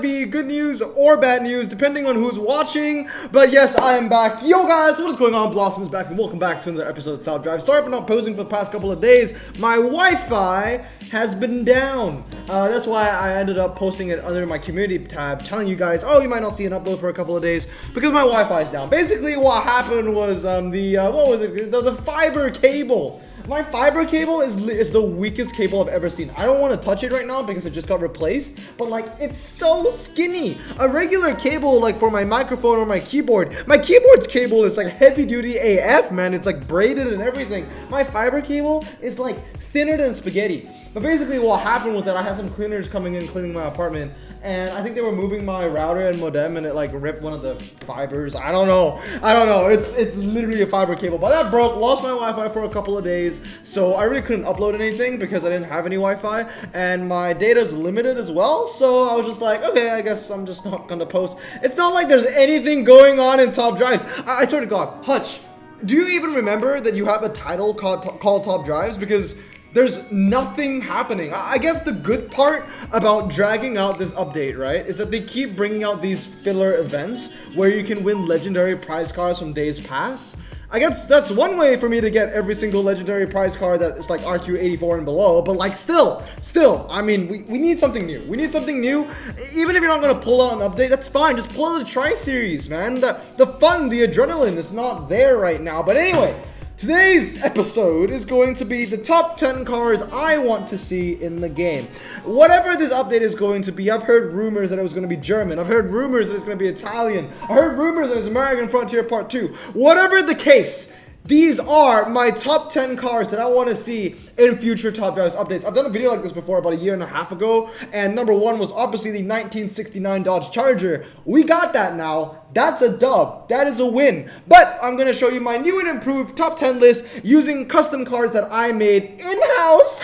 might be good news or bad news, depending on who's watching. But yes, I am back. Yo guys, what is going on? Blossom is back, and welcome back to another episode of Top Drive. Sorry for not posting for the past couple of days. My Wi-Fi has been down. That's why I ended up posting it under my community tab, telling you guys, oh, you might not see an upload for a couple of days because my Wi-Fi is down. Basically, what happened was the fiber cable. My fiber cable is the weakest cable I've ever seen. I don't want to touch it right now because it just got replaced, but like it's so skinny. A regular cable like for my microphone or my keyboard's cable is like heavy duty AF, man. It's like braided and everything. My fiber cable is like thinner than spaghetti. But basically what happened was that I had some cleaners coming in cleaning my apartment, and I think they were moving my router and modem, and it like ripped one of the fibers. I don't know. It's literally a fiber cable, but that broke. Lost my Wi-Fi for a couple of days, so I really couldn't upload anything because I didn't have any Wi-Fi, and my data's limited as well. So I was just like, okay, I guess I'm just not gonna post. It's not like there's anything going on in Top Drives. I swear to God, Hutch, do you even remember that you have a title called Top Drives? Because there's nothing happening. I guess the good part about dragging out this update, right, is that they keep bringing out these filler events where you can win legendary prize cards from days past. I guess that's one way for me to get every single legendary prize card that is like RQ84 and below, but like still, I mean, we need something new. We need something new. Even if you're not gonna pull out an update, that's fine. Just pull out the Tri-Series, man. The fun, the adrenaline is not there right now. But anyway, today's episode is going to be the top 10 cars I want to see in the game. Whatever this update is going to be, I've heard rumors that it was going to be German. I've heard rumors that it's going to be Italian. I heard rumors that it's American Frontier Part 2. Whatever the case, these are my top 10 cars that I want to see in future Top Drives updates. I've done a video like this before about a year and a half ago, and number one was obviously the 1969 Dodge Charger. We got that now. That's a dub. That is a win. But I'm going to show you my new and improved top 10 list using custom cars that I made in-house,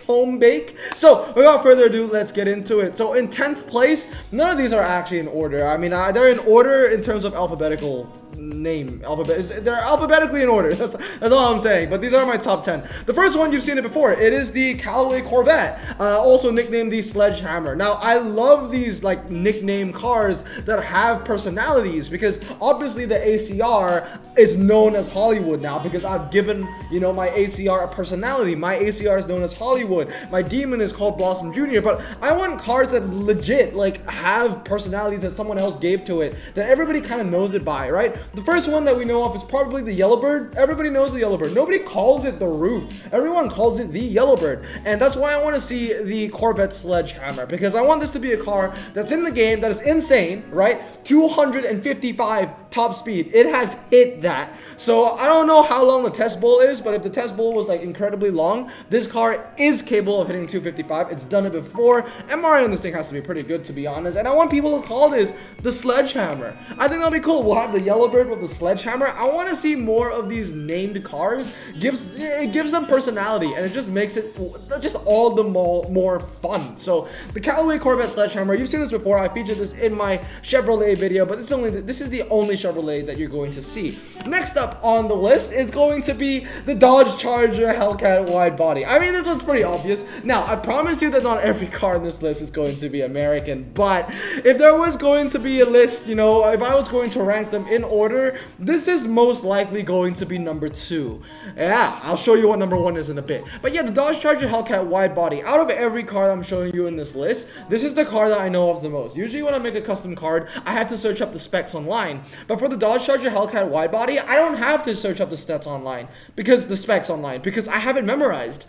home bake. So without further ado, let's get into it. So in 10th place, none of these are actually in order. I mean, they're in order in terms of alphabetical name. They're alphabetically in order. That's all I'm saying. But these are my top 10. The first one, you've seen it before. It is the Callaway Corvette, also nicknamed the Sledgehammer. Now, I love these like nickname cars that have personalities because obviously the ACR is known as Hollywood now because I've given, you know, my ACR a personality. My ACR is known as Hollywood. My Demon is called Blossom Jr. But I want cars that legit like have personalities that someone else gave to it, that everybody kind of knows it by, right? The first one that we know of is probably the Yellowbird. Everybody knows the Yellowbird. Nobody calls it the Roof. Everyone calls it the Yellowbird. And that's why I want to see the Corvette Sledgehammer, because I want this to be a car that's in the game, that is insane, right? 255 top speed. It has hit that. So I don't know how long the test bowl is, but if the test bowl was like incredibly long, this car is capable of hitting 255. It's done it before. MRI on this thing has to be pretty good, to be honest. And I want people to call this the Sledgehammer. I think that'll be cool. We'll have the Yellowbird with the Sledgehammer. I want to see more of these named cars. It gives them personality, and it just makes it just all the more fun. So the Callaway Corvette Sledgehammer, you've seen this before. I featured this in my Chevrolet video, but this is the only Chevrolet that you're going to see. Next up on the list is going to be the Dodge Charger Hellcat wide body. I mean, this one's pretty obvious. Now, I promise you that not every car in this list is going to be American, but if there was going to be a list, you know, if I was going to rank them in order, this is most likely going to be number 2. Yeah, I'll show you what number 1 is in a bit. But yeah, the Dodge Charger Hellcat wide body. Out of every car I'm showing you in this list, this is the car that I know of the most. Usually when I make a custom card, I have to search up the specs online. But for the Dodge Charger Hellcat wide body, I don't have to search up the stats online, because the specs online, because I have it memorized.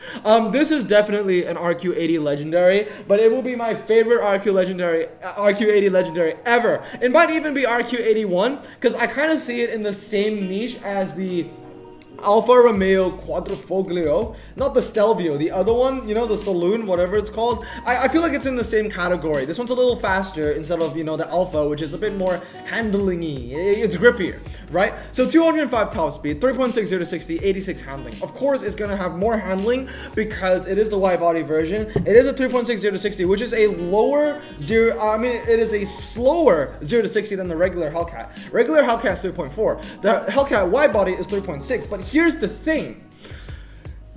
This is definitely an RQ80 legendary, but it will be my favorite RQ80 legendary ever. It might even be RQ81, because I kind of see it in the same niche as the Alfa Romeo Quadrifoglio, not the Stelvio, the other one, you know, the Saloon, whatever it's called. I feel like it's in the same category. This one's a little faster instead of, you know, the Alpha, which is a bit more handling-y. It's grippier, right? So 205 top speed, 3.60 to 60, 86 handling. Of course, it's going to have more handling because it is the wide body version. It is a 3.60 to 60, which is a it is a slower 0 to 60 than the regular Hellcat. Regular Hellcat is 3.4. The Hellcat wide body is 3.6, but here's the thing.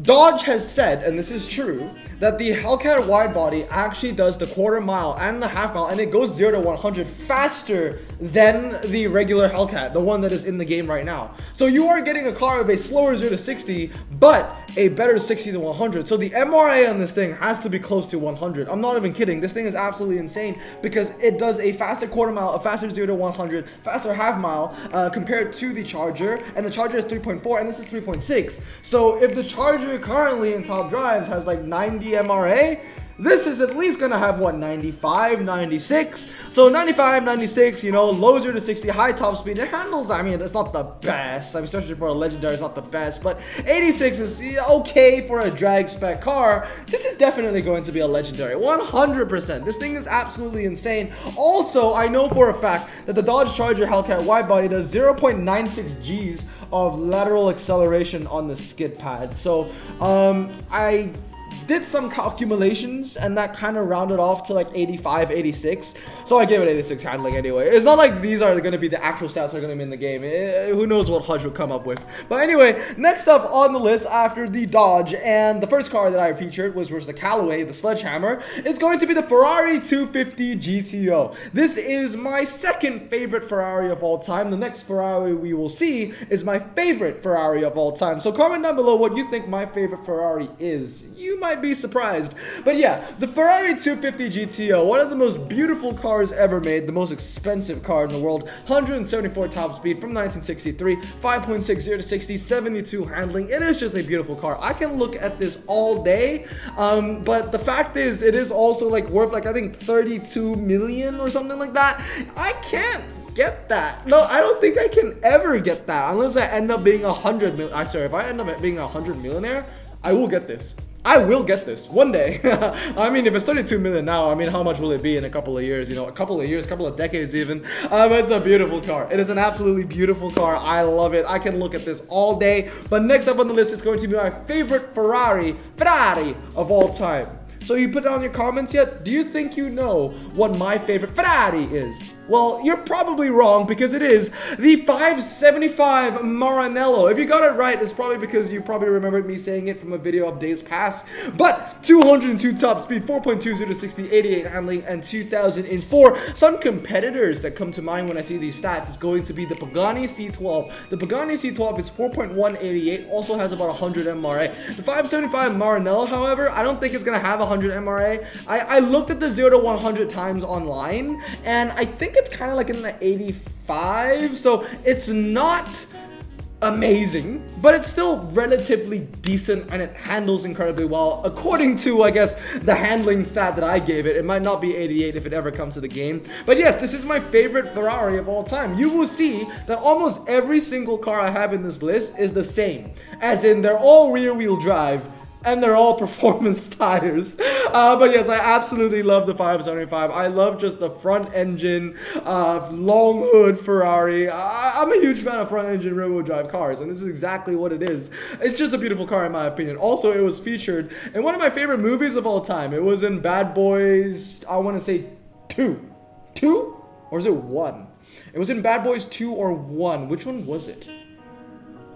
Dodge has said, and this is true, that the Hellcat wide body actually does the quarter mile and the half mile, and it goes 0 to 100 faster than the regular Hellcat, the one that is in the game right now. So you are getting a car with a slower 0 to 60, but a better 60 to 100. So the MRA on this thing has to be close to 100. I'm not even kidding. This thing is absolutely insane because it does a faster quarter mile, a faster 0 to 100, faster half mile compared to the Charger, and the Charger is 3.4 and this is 3.6. So if the Charger currently in top drives has like 90 MRA, this is at least gonna have what, 95, 96. So 95, 96, you know, low 0 to 60, high top speed. It handles, I mean, it's not the best. I mean, especially for a legendary, it's not the best. But 86 is okay for a drag spec car. This is definitely going to be a legendary, 100%. This thing is absolutely insane. Also, I know for a fact that the Dodge Charger Hellcat wide body does 0.96 Gs of lateral acceleration on the skid pad. So I did some calculations and that kind of rounded off to like 85, 86. So I gave it 86 handling anyway. It's not like these are going to be the actual stats that are going to be in the game. Who knows what Hudge will come up with. But anyway, next up on the list after the Dodge, and the first car that I featured was the Callaway, the Sledgehammer, is going to be the Ferrari 250 GTO. This is my second favorite Ferrari of all time. The next Ferrari we will see is my favorite Ferrari of all time. So comment down below what you think my favorite Ferrari is. You might be surprised. But yeah, the Ferrari 250 GTO, one of the most beautiful cars ever made, the most expensive car in the world, 174 top speed from 1963, 5.6 0 to 60, 72 handling. It is just a beautiful car. I can look at this all day, but the fact is, it is also like worth like I think 32 million or something like that. I can't get that. No, I don't think I can ever get that unless I end up being 100 million. If I end up being 100 millionaire, I will get this. I will get this one day. I mean, if it's 32 million now, I mean, how much will it be in a couple of years? You know, a couple of years, couple of decades even. It's a beautiful car. It is an absolutely beautiful car. I love it. I can look at this all day. But next up on the list is going to be my favorite Ferrari of all time. So you put it on your comments yet? Do you think you know what my favorite Ferrari is? Well, you're probably wrong because it is the 575 Maranello. If you got it right, it's probably because you probably remembered me saying it from a video of days past. But 202 top speed, 4.20 to 60, 88 handling, and 2004. Some competitors that come to mind when I see these stats is going to be the Pagani C12. The Pagani C12 is 4.188, also has about 100 MRA. The 575 Maranello, however, I don't think it's going to have 100 MRA. I looked at the 0 to 100 times online, and I think it's kind of like in the 85, so it's not amazing, but it's still relatively decent and it handles incredibly well. According to, I guess, the handling stat that I gave it, it might not be 88 if it ever comes to the game. But yes, this is my favorite Ferrari of all time. You will see that almost every single car I have in this list is the same, as in they're all rear wheel drive and they're all performance tires. But yes, I absolutely love the 575. I love just the front engine, long hood Ferrari. I'm a huge fan of front engine rear wheel drive cars, and this is exactly what it is. It's just a beautiful car in my opinion. Also, it was featured in one of my favorite movies of all time. It was in Bad Boys, I want to say 2. 2? Or is it 1? It was in Bad Boys 2 or 1. Which one was it?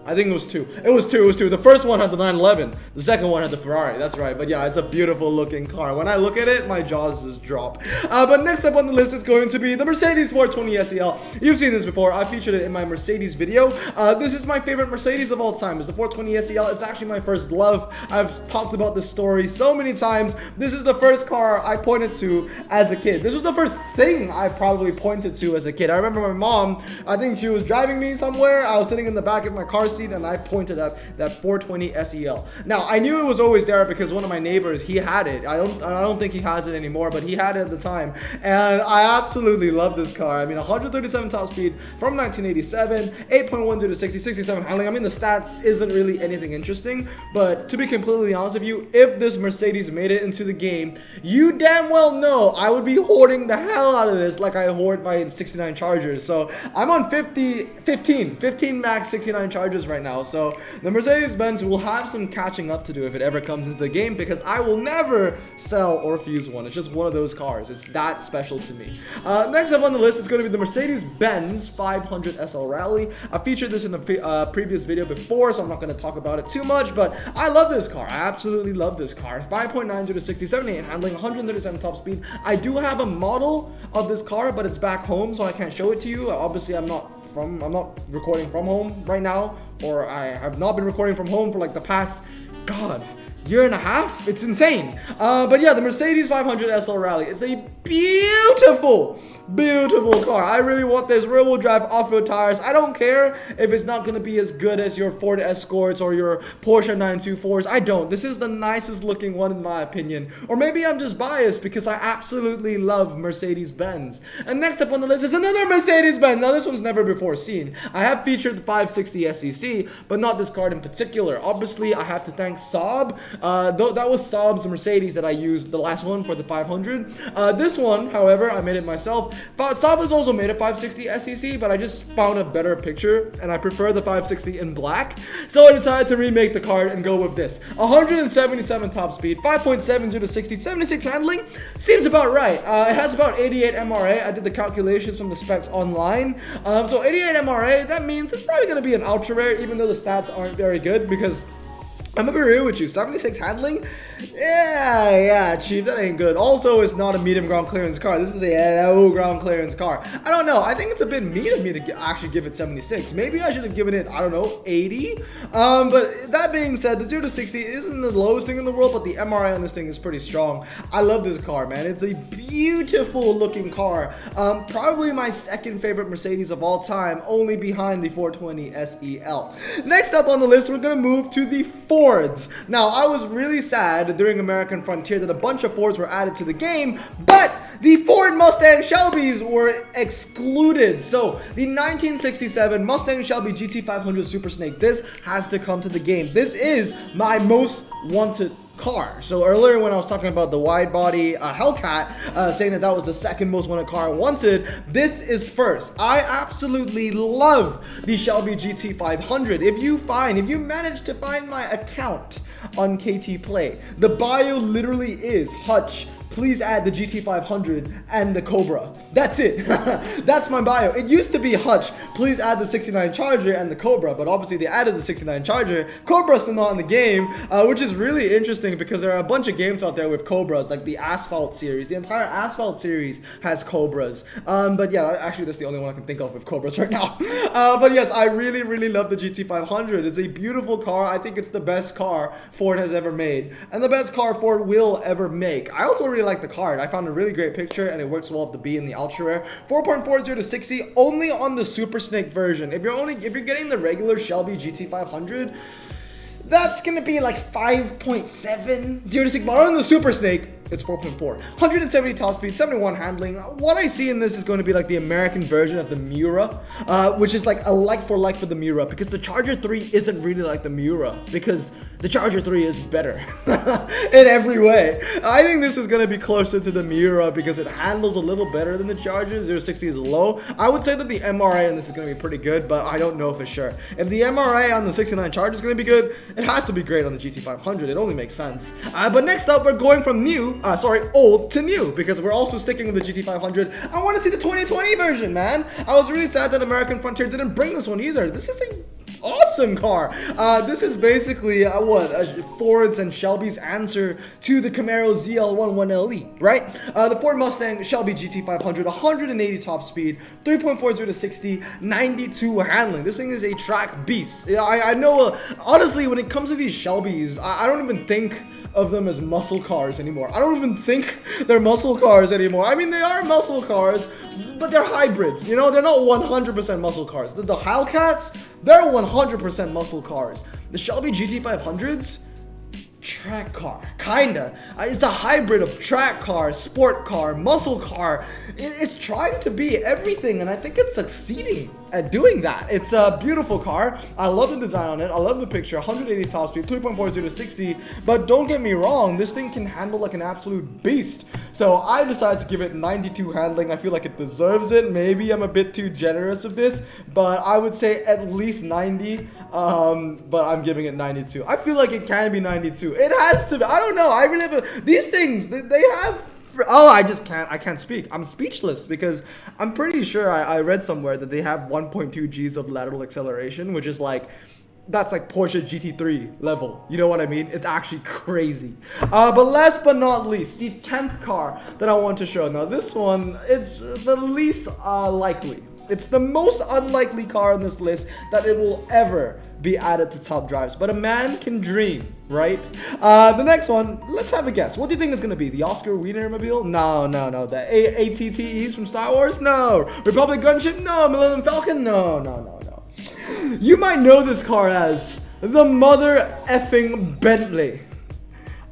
I think it was 2. It was 2. The first one had the 911. The second one had the Ferrari. That's right. But yeah, it's a beautiful looking car. When I look at it, my jaws just drop. But next up on the list is going to be the Mercedes 420 SEL. You've seen this before. I featured it in my Mercedes video. This is my favorite Mercedes of all time. It's the 420 SEL. It's actually my first love. I've talked about this story so many times. This is the first car I pointed to as a kid. This was the first thing I probably pointed to as a kid. I remember my mom, I think she was driving me somewhere. I was sitting in the back of my car seat and I pointed at that 420 SEL. Now, I knew it was always there because one of my neighbors, he had it. I don't think he has it anymore, but he had it at the time. And I absolutely love this car. I mean, 137 top speed from 1987, 8.10 to 60, 67 handling. I mean, the stats isn't really anything interesting, but to be completely honest with you, if this Mercedes made it into the game, you damn well know I would be hoarding the hell out of this like I hoard my 69 Chargers. So I'm on 15 max 69 Chargers is right now. So the Mercedes-Benz will have some catching up to do if it ever comes into the game, because I will never sell or fuse one. It's just one of those cars. It's that special to me. Next up on the list is going to be the Mercedes-Benz 500 SL Rally. I featured this in the previous video before, so I'm not going to talk about it too much, but I love this car. I absolutely love this car. 5.90 to 60, 78 handling, 137 top speed. I do have a model of this car, but it's back home, so I can't show it to you. Obviously, I'm not recording from home right now, or I have not been recording from home for like the past, God, year and a half. It's insane. But yeah, the Mercedes 500 SL Rally is a beautiful car. I really want this rear-wheel drive off-road tires. I don't care if it's not going to be as good as your Ford Escorts or your Porsche 924s. I don't. This is the nicest looking one in my opinion. Or maybe I'm just biased because I absolutely love Mercedes-Benz. And next up on the list is another Mercedes-Benz. Now this one's never before seen. I have featured the 560 SEC, but not this car in particular. Obviously, I have to thank Saab. That was Saab's Mercedes that I used, the last one, for the 500. This one, however, I made it myself. Saab has also made a 560 SEC, but I just found a better picture, and I prefer the 560 in black. So I decided to remake the card and go with this. 177 top speed, 5.70 to 60, 76 handling. Seems about right. It has about 88 MRA. I did the calculations from the specs online. So 88 MRA, that means it's probably going to be an ultra rare, even though the stats aren't very good, because I'm gonna be real with you, 76 handling? Yeah, chief, that ain't good. Also, it's not a medium ground clearance car. This is a low ground clearance car. I don't know. I think it's a bit mean of me to actually give it 76. Maybe I should have given it, I don't know, 80. But that being said, the 0 to 60 isn't the lowest thing in the world, but the MRI on this thing is pretty strong. I love this car, man. It's a beautiful looking car. Probably my second favorite Mercedes of all time, only behind the 420 SEL. Next up on the list, we're gonna move to the Fords. Now, I was really sad during American Frontier that a bunch of Fords were added to the game, but the Ford Mustang Shelbys were excluded. So the 1967 Mustang Shelby GT500 Super Snake, this has to come to the game. This is my most wanted car. So earlier when I was talking about the wide body Hellcat, saying that was the second most wanted car I wanted, this is first. I absolutely love the Shelby GT500. If you manage to find my account on KT Play, the bio literally is Hutch, please add the GT500 and the Cobra. That's it. That's my bio. It used to be Hutch, please add the 69 Charger and the Cobra, but obviously they added the 69 Charger. Cobra's still not in the game, which is really interesting because there are a bunch of games out there with Cobras, like the Asphalt series. The entire Asphalt series has Cobras. But yeah, actually that's the only one I can think of with Cobras right now. But yes, I really love the GT500. It's a beautiful car. I think it's the best car Ford has ever made, and the best car Ford will ever make. I also really like the card. I found a really great picture and it works well with the B and the ultra rare. 4.40 to 60 only on the Super Snake version. If you're getting the regular Shelby GT500, that's gonna be like 5.7 0 to 60, but on the Super Snake it's 4.4. 170 top speed, 71 handling. What I see in this is going to be like the American version of the Miura, which is like a like for the Miura, because the Charger 3 isn't really like the Miura, because the Charger 3 is better in every way. I think this is going to be closer to the Miura because it handles a little better than the Charger. 0 to 60 is low. I would say that the MRA on this is going to be pretty good, but I don't know for sure. If the MRA on the 69 Charger is going to be good, it has to be great on the GT500. It only makes sense. But next up, we're going from old to new, because we're also sticking with the GT500. I want to see the 2020 version, man. I was really sad that American Frontier didn't bring this one either. This is a awesome car. This is basically Ford's and Shelby's answer to the Camaro ZL1 1LE, right? The Ford Mustang Shelby GT500, 180 top speed, 3.40 to 60, 92 handling. This thing is a track beast. I know, honestly, when it comes to these Shelbys, I don't even think of them as muscle cars anymore. I don't even think they're muscle cars anymore. I mean, they are muscle cars, but they're hybrids, you know? They're not 100% muscle cars. The Hellcats, they're 100% muscle cars. The Shelby GT500s, track car, kinda. It's a hybrid of track car, sport car, muscle car. It's trying to be everything, and I think it's succeeding at doing that. It's a beautiful car. I love the design on it. I love the picture. 180 top speed, 3.40 to 60. But don't get me wrong, this thing can handle like an absolute beast. So I decided to give it 92 handling. I feel like it deserves it. Maybe I'm a bit too generous with this, but I would say at least 90. But I'm giving it 92. I feel like it can be 92. It has to be. I don't know. I really have these things. They have. Oh, I can't speak. I'm speechless because I'm pretty sure I read somewhere that they have 1.2 Gs of lateral acceleration, which is like, that's like Porsche GT3 level. You know what I mean? It's actually crazy. But last but not least, the 10th car that I want to show. Now this one, it's the least likely. It's the most unlikely car on this list that it will ever be added to top drives. But a man can dream, right? The next one, let's have a guess. What do you think it's going to be? The Oscar Wienermobile? No. The ATTEs from Star Wars? No. Republic Gunship? No. Millennium Falcon? No. You might know this car as the mother effing Bentley.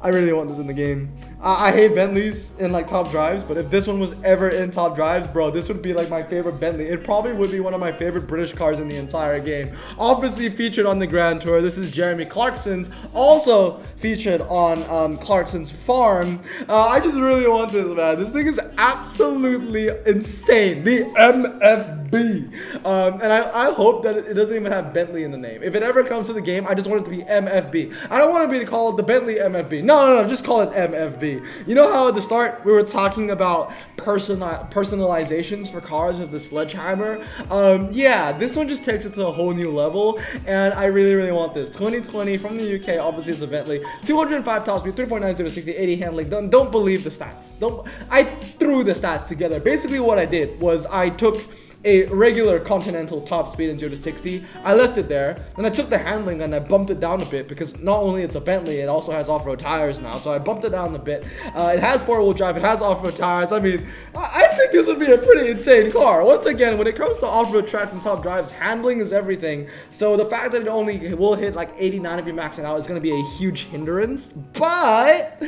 I really want this in the game. I hate Bentleys in like top drives, but if this one was ever in top drives, bro, this would be like my favorite Bentley. It probably would be one of my favorite British cars in the entire game. Obviously featured on the Grand Tour. This is Jeremy Clarkson's, also featured on Clarkson's farm. I just really want this, man. This thing is absolutely insane. The MFB. And I hope that it doesn't even have Bentley in the name. If it ever comes to the game, I just want it to be MFB. I don't want to be called the Bentley MFB. No, just call it MFB. You know how at the start we were talking about personalizations for cars with the sledgehammer? Yeah, this one just takes it to a whole new level, and I really want this. 2020 from the UK, obviously it's a Bentley. 205 top speed, 3.90 to 60, 80 handling. Don't believe the stats. I threw the stats together. Basically what I did was I took a regular Continental top speed in 0 to 60. I left it there. Then I took the handling and I bumped it down a bit because not only it's a Bentley, it also has off-road tires now. So I bumped it down a bit. It has four-wheel drive. It has off-road tires. I mean, I think this would be a pretty insane car. Once again, when it comes to off-road tracks and top drives, handling is everything. So the fact that it only will hit like 89 if you max it out is going to be a huge hindrance. But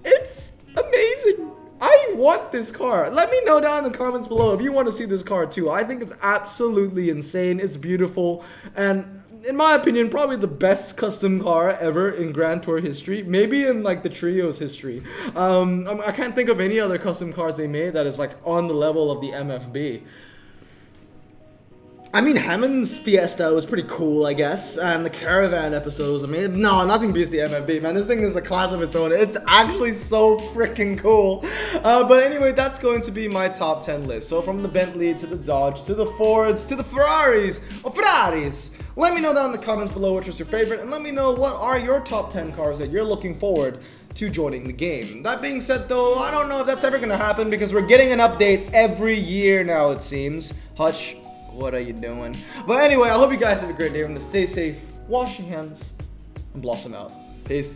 it's amazing. I want this car. Let me know down in the comments below if you want to see this car too. I think it's absolutely insane. It's beautiful. And in my opinion, probably the best custom car ever in Grand Tour history. Maybe in like the Trio's history. I can't think of any other custom cars they made that is like on the level of the MFB. I mean, Hammond's Fiesta was pretty cool, I guess, and the Caravan episodes, I mean, no, nothing beats the MFB, man. This thing is a class of its own. It's actually so freaking cool. But anyway, that's going to be my top 10 list. So from the Bentley to the Dodge to the Fords to the Ferraris, let me know down in the comments below which was your favorite, and let me know what are your top 10 cars that you're looking forward to joining the game. That being said, though, I don't know if that's ever going to happen because we're getting an update every year now, it seems. Hutch, what are you doing? But anyway, I hope you guys have a great day. Remember to stay safe, wash your hands, and blossom out. Peace.